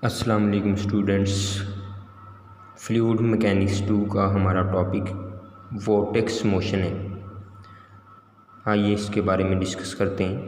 अस्सलाम वालेकुम students. Fluid mechanics 2 का हमारा टॉपिक वोर्टेक्स मोशन है। आइए इसके बारे में डिस्कस करते हैं।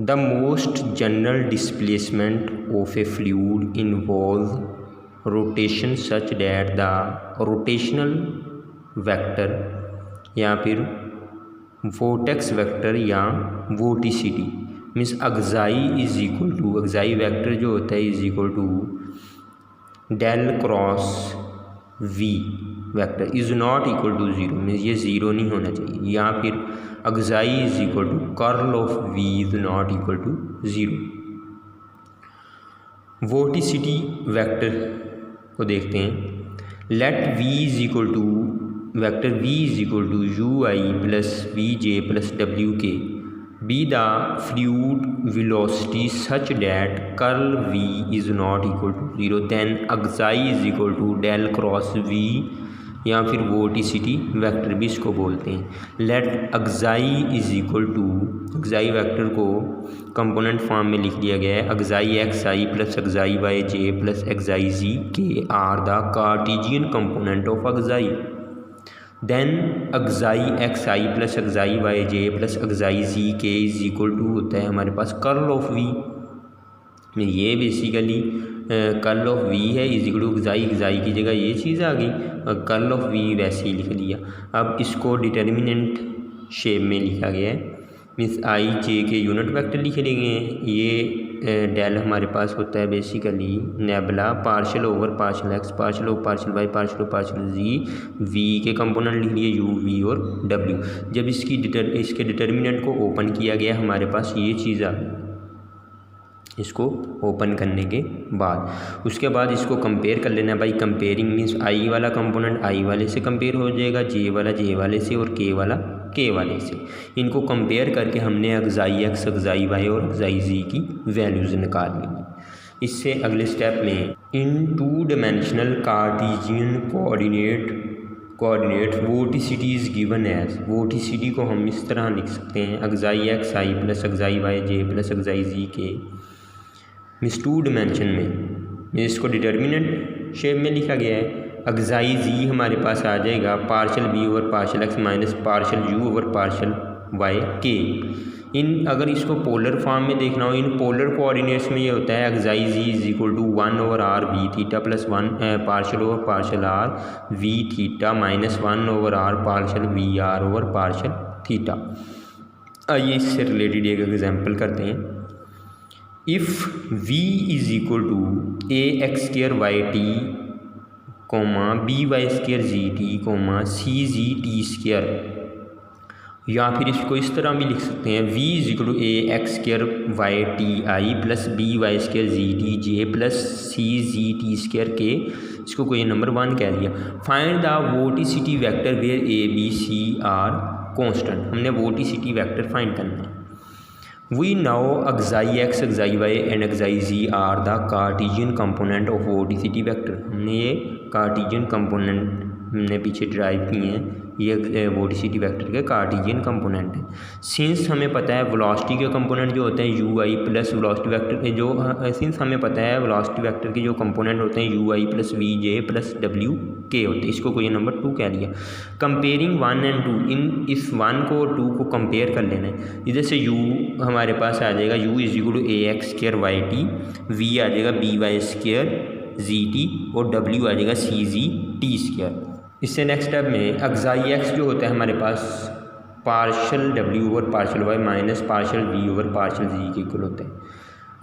The most general displacement of a fluid involve rotation such that the rotational vector या फिर वोर्टेक्स वेक्टर या vorticity means xi is equal to xi vector जो होता है is equal to del cross v vector is not equal to zero means ये zero नहीं होना चाहिए, या फिर xi is equal to curl of v is not equal to zero. Vorticity vector को देखते हैं। Let V is equal to vector V is equal to U I plus V J plus W K be the fluid velocity such that curl v is not equal to 0, then axi is equal to del cross v या फिर वोटिसिटी vector भी इसको बोलते हैं। Let xi is equal to xi vector को component form में लिख दिया गया है। Xi x i plus xi y j plus xi z k are the Cartesian component of xi. Then xi x i plus xi y j plus xi z k is equal to होता है हमारे पास curl of v. ये basically curl of v है is equal to xi की जगह ये चीज़ आ गई और कर्ल ऑफ वी वैसे ही लिख दिया। अब इसको डिटर्मिनेंट शेप में लिखा गया है मीन्स आई जे के यूनिट वेक्टर लिखे गए हैं। ये डेल हमारे पास होता है basically nabla partial over partial X partial over partial Y partial over partial Z V के कंपोनेंट लिख लिए यू वी और डब्ल्यू। जब इसके डिटर्मिनेंट को ओपन किया गया हमारे पास ये चीज़ आ गई। इसको ओपन करने के बाद उसके बाद इसको कंपेयर कर लेना भाई। कंपेयरिंग मीन्स आई वाला कंपोनेंट आई वाले से कंपेयर हो जाएगा, जे वाला जे वाले से और के वाला के वाले से। इनको कंपेयर करके हमने अगजाई एक्स अगजाई वाई और अगजाई जी की वैल्यूज़ निकाल ली। इससे अगले स्टेप में in two dimensional Cartesian coordinate vorticity is given as. Vorticity को हम इस तरह लिख सकते हैं xi x i plus xi y j plus xi z k means to dimension में इसको डिटर्मिनेंट शेप में लिखा गया है। अगजाई जी हमारे पास आ जाएगा partial B over partial x minus partial you over partial Y के। इन अगर इसको पोलर फॉर्म में देखना हो इन पोलर कोऑर्डिनेट्स में ये होता है xi z is equal to 1 over r v theta plus 1 partial over partial r v theta minus 1 over r partial we are over partial theta. आइए इससे रिलेटेड एक एग्जाम्पल करते हैं। If v is equal to a x square y t comma b y square z t comma c z t square, या फिर इसको इस तरह भी लिख सकते हैं v is equal to a x square y t i plus b y square z t j plus c z t square k, इसको कोई नंबर 1 कह दिया। Find the vorticity vector where a b c are constant. हमने vorticity vector find करना है। We know xi x xi y and xi z are the Cartesian component of vorticity vector. हमने ये Cartesian component हमने पीछे drive किए हैं, ये वोटिसिटी वेक्टर के कार्टेशियन कंपोनेंट है। सिंस हमें पता है वेलोसिटी के कंपोनेंट जो होते हैं U I plus velocity vector जो सिंस हमें पता है वेलोसिटी वेक्टर के जो कंपोनेंट होते हैं U I plus V J plus W K होते हैं, इसको कोई नंबर 2 कह दिया। कंपेयरिंग 1 एंड 2 इन इस 1 को और 2 को कंपेयर कर लेना है। इधर से u हमारे पास आ जाएगा u is equal to a x square y t, v आ जाएगा b y square z t और w आ जाएगा सी जी टी स्क्र। इससे नेक्स्ट स्टेप में अगजाई एक्स जो होता है हमारे पास partial w over partial y minus partial v over partial z के इक्वल होते हैं।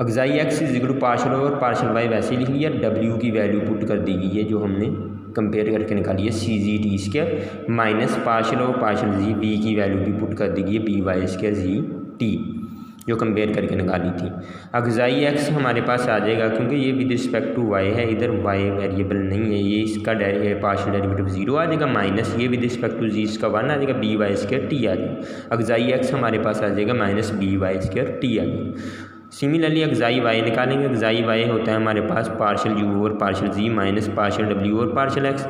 Xi x is equal to partial over partial y वैसे ही लिख लिया, w की वैल्यू पुट कर दी गई है जो हमने कंपेयर करके निकाली है c z t square minus partial over partial z b की वैल्यू भी पुट कर दी गई है b y square z t जो कंपेयर करके निकाली थी। अगजाई एक्स हमारे पास आ जाएगा क्योंकि ये विद रिस्पेक्ट टू वाई है, इधर वाई वेरिएबल नहीं है, ये इसका पार्शियल डेरिवेटिव 0 आ जाएगा माइनस ये विद रिस्पेक्ट टू जी इसका 1 आ जाएगा बी वाई स्क्र टी आ जाएगा। अगजाई एक्स हमारे पास आ जाएगा minus b y square t आ जाएगा। सिमिलरली अगजाई वाई निकालेंगे। अगजाई वाई होता है हमारे पास partial you over partial z minus partial डब्ल्यू over partial x.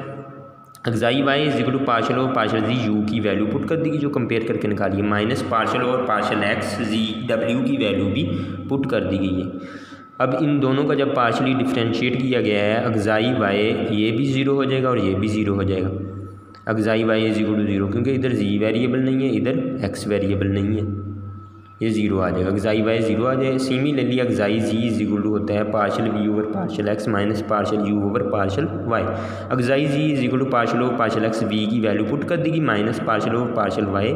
Xi y is equal to partial over partial z u की वैल्यू पुट कर देगी जो कंपेयर करके निकालिए minus partial over partial x z डब्ल्यू की वैल्यू भी पुट कर दी गई है। अब इन दोनों का जब पार्शली डिफ्रेंशिएट किया गया है, अगजाई वाई ये भी ज़ीरो हो जाएगा और ये भी ज़ीरो हो जाएगा। Xi y is equal to zero, क्योंकि इधर जी वेरिएबल नहीं है, इधर एक्स वेरिएबल नहीं है, ये ज़ीरो आ जाएगा। अगजाई वाई ज़ीरो आ जाएगा। Similarly xi z is equal to होता है partial v over partial x minus partial you over partial y. Xi z is equal to partial over partial x v की value put कर देगी minus partial over partial y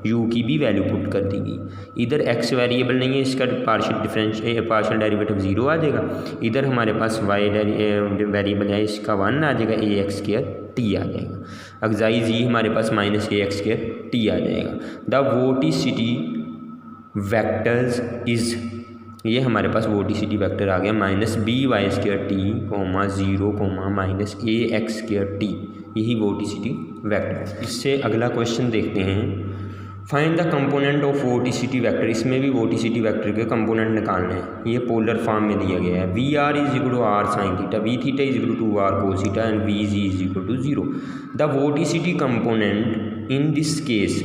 u की भी value put कर देगी। इधर x variable नहीं है, इसका पार्शल डेरिवेटिव ज़ीरो आ जाएगा। इधर हमारे पास वाई वेरिएबल है, इसका वन आ जाएगा, ए एक्स स्क्वायर टी आ जाएगा। अगजाई जी हमारे पास minus a x square T आ जाएगा। द वोटिसिटी वेक्टर्स इज, ये हमारे पास वोटिसिटी वेक्टर आ गया minus b y square t comma zero comma minus a x square t, यही वोटिसिटी वेक्टर। इससे अगला क्वेश्चन देखते हैं, find the component of vorticity vector. इसमें भी वोटिसिटी वेक्टर के कंपोनेंट निकालने हैं। ये पोलर फॉर्म में दिया गया है। We are is equal to r sine theta, v theta is equal to are cos theta and v z is equal to zero. The vorticity component in this case,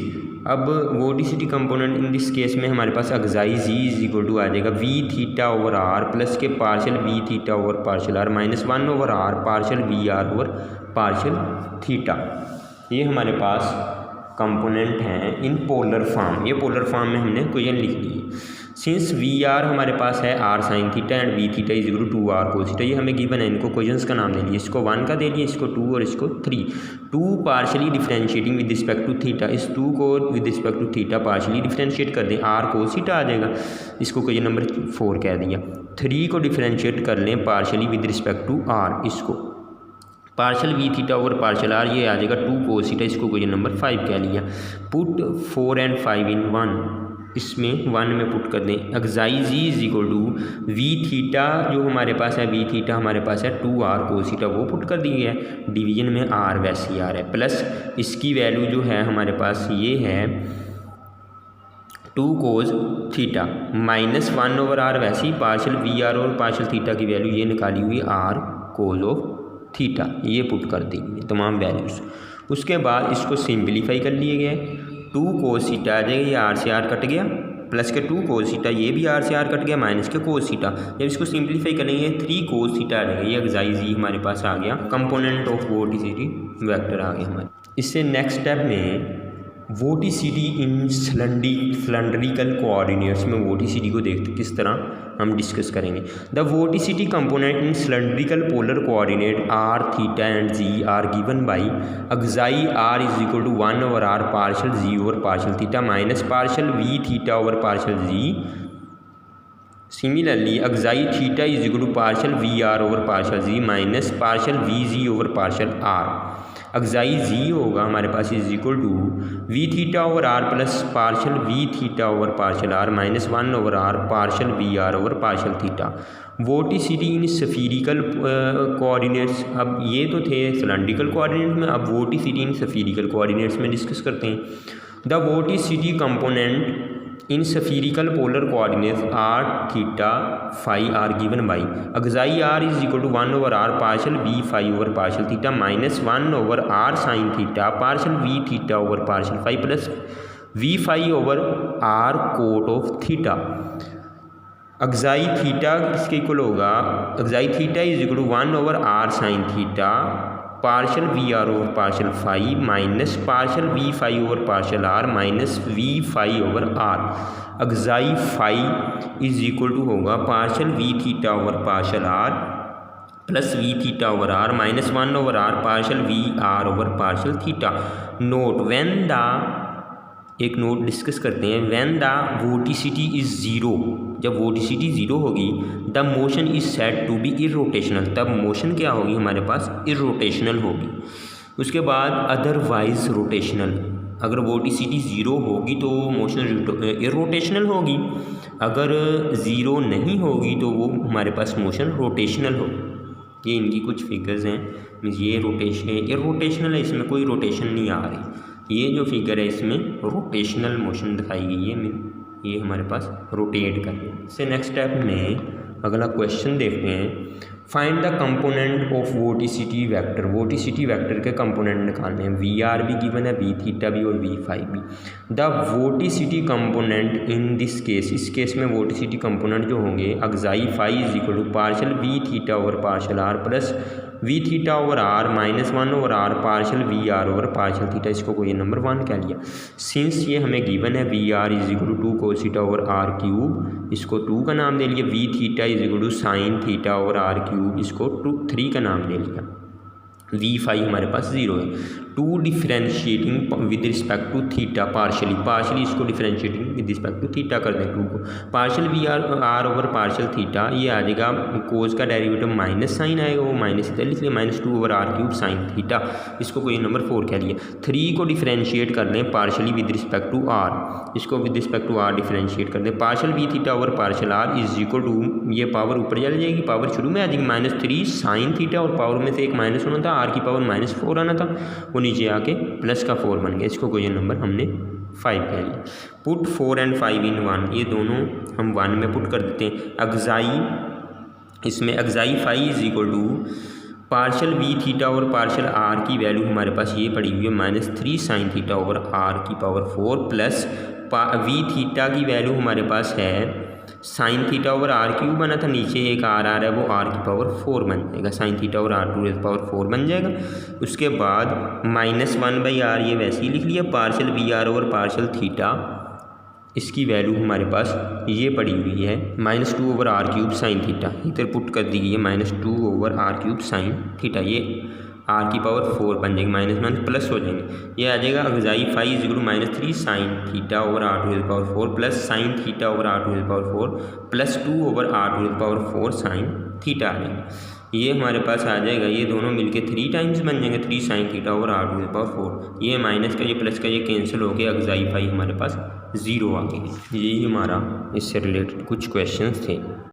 अब vorticity component in this case में हमारे पास xi z is equal to आ जाएगा v theta over r plus के partial v theta over partial r minus one over r partial we are over partial theta. ये हमारे पास component हैं in polar form. ये पोलर फॉर्म में हमने question लिख दिए। सिंस वी आर हमारे पास है R sine theta and V theta is equal to are cos theta, ये हमें गिवन है, इनको क्वेश्चंस का नाम दे दिए। इसको 1 का दे दिए, इसको 2 और इसको 3। 2 partially differentiating with respect to theta, इस 2 को with respect to theta partially differentiate कर दें, आर कोस थीटा आ जाएगा, इसको क्वेश्चन नंबर 4 कह दिया। 3 को डिफरेंशिएट कर लें partially with respect to r, इसको partial v theta over partial r, ये आ जाएगा 2 कोस थीटा, इसको क्वेश्चन नंबर 5 कह लिया। पुट 4 एंड 5 इन 1, इसमें 1 में पुट कर दें। Xi z is equal to v theta, जो हमारे पास है वी थीटा हमारे पास है 2 आर कोस थीटा, वो पुट कर दी है। डिवीजन में आर वैसी आर है, प्लस इसकी वैल्यू जो है हमारे पास ये है 2 cos theta minus 1 over R वैसी पार्शल वी आर और पार्शल थीटा की वैल्यू ये निकाली हुई आर कोस ऑफ थीटा, ये पुट कर देंगे तमाम वैल्यूज़। उसके बाद इसको सिंप्लीफाई कर लिए गए। 2 कोस थीटा आ जाएगा, ये आर से आर कट गया, प्लस के 2 कोस थीटा, ये भी आर से आर कट गया, माइनस के कोस थीटा। जब इसको सिंप्लीफाई करेंगे 3 कोस थीटा आ जाएगा। ये अगजाई जी हमारे पास आ गया, कंपोनेंट ऑफ वोटिसिटी वेक्टर आ गया हमारे। इससे नेक्स्ट स्टेप में वोटिसिटी इन सिलेंड्रिकल कोऑर्डिनेट्स में वोटिसिटी को देखते किस तरह हम डिस्कस करेंगे। The vorticity component in cylindrical polar coordinate r theta and z are given by xi r is equal to 1 over r partial z over partial theta minus partial v theta over partial z. Similarly xi theta is equal to partial we are over partial z minus partial v z over partial r. Xi z होगा हमारे पास is equal to v theta over r plus partial v theta over partial r minus 1 over r partial we are over partial theta. Vorticity in spherical coordinates, अब ये तो थे cylindrical coordinates में, अब वोटिसिटी in spherical coordinates में discuss करते हैं। The vorticity component in spherical polar coordinates r theta phi are given by xi r is equal to 1 over r partial v phi over partial theta minus 1 over r sine theta partial v theta over partial phi plus v phi over r cot of theta. Xi theta किसके equal होगा, xi theta is equal to 1 over r sine theta partial we are over partial phi minus partial v phi over partial r minus v phi over r. Xi phi is equal to होगा partial v theta over partial r plus v theta over r minus 1 over r partial we are over partial theta. Note when the, एक note discuss करते हैं, when the vorticity is zero, जब vorticity zero होगी the motion is said to be irrotational, तब motion क्या होगी हमारे पास irrotational होगी। उसके बाद अदरवाइज रोटेशनल, अगर वोटिसिटी ज़ीरो होगी तो मोशन इरोटेशनल होगी, अगर ज़ीरो नहीं होगी तो वो हमारे पास मोशन रोटेशनल होगी। ये इनकी कुछ फिगर्स हैं, ये रोटेशनल है, इसमें कोई रोटेशन नहीं आ रही। ये जो फिगर है इसमें रोटेशनल मोशन दिखाई गई है, ये हमारे पास रोटेट कर रहे हैं। इससे नेक्स्ट स्टेप में अगला क्वेश्चन देखते हैं, find the component of vorticity vector, vorticity vector के कंपोनेंट निकालने हैं। वी आर भी गिवन है, वी थीटा भी और वी फाई भी। The vorticity component in this case, इस केस में वोटिसिटी कंपोनेंट जो होंगे xi phi is equal to partial v theta over partial r plus v theta over r -1 over r partial we are over partial theta. इसको कोई number 1 कह लिया। Since ये हमें गिवन है we are is equal to 2 cos theta over are cube, इसको 2 का नाम दे लिया। V theta is equal to sine theta over are cube, इसको 3 का नाम दे लिया। वी फाई हमारे पास 0 है। To differentiating with respect to theta partially इसको differentiating with respect to theta कर दें 2 को। Partial we are over partial theta, ये आ जाएगा कोस का डेरिवेटिव माइनस साइन आएगा, वो माइनस थीटा लिख लिया, -2 over are cube sine theta, इसको कोई नंबर 4 कह लिया। 3 को डिफ्रेंशिएट कर लें partially with respect to r, इसको with respect to r differentiate कर दें। Partial v theta over partial r is equal to, ये पावर ऊपर चली जाएगी, पावर शुरू में आ जाएगी -3 साइन थीटा और पावर में से एक माइनस होना था, आर की पावर -4 आना था, वो नीचे आके प्लस का 4 बन गया, इसको कोई नंबर हमने 5 कह लिया। पुट 4 and 5 इन 1, ये दोनों हम 1 में पुट कर देते हैं। अगजाई, इसमें अगजाई phi is equal to partial v theta और पार्शल आर की वैल्यू हमारे पास ये पड़ी हुई है -3 साइन थीटा ओवर आर की पावर 4 प्लस वी थीटा की वैल्यू हमारे पास है sine theta over are cube बना था, नीचे एक आर आ रहा है, वो आर की पावर 4 बन जाएगा, sine theta over are to की पावर 4 बन जाएगा। उसके बाद -1/r ये वैसे ही लिख लिया, partial we are over partial theta, इसकी वैल्यू हमारे पास ये पड़ी हुई है -2 over are cube sine theta, इधर पुट कर दी गई है -2 over are cube sine theta, ये आर की पावर 4 बन जाएगी, -1 प्लस हो जाएंगे, ये आ जाएगा अगजाई phi is equal to -3 sine theta over are to की power 4 plus sine theta over are to की power 4 plus 2 over are to की पावर 4 साइन थीटा आ जाएगा। ये हमारे पास आ जाएगा, ये दोनों मिलके 3 टाइम्स बन जाएंगे, 3 sine theta over are to की पावर 4, ये माइनस का ये प्लस का ये कैंसिल हो गया, अगजाई फाई हमारे पास 0 आ गई। यही हमारा इससे रिलेटेड कुछ क्वेश्चंस थे।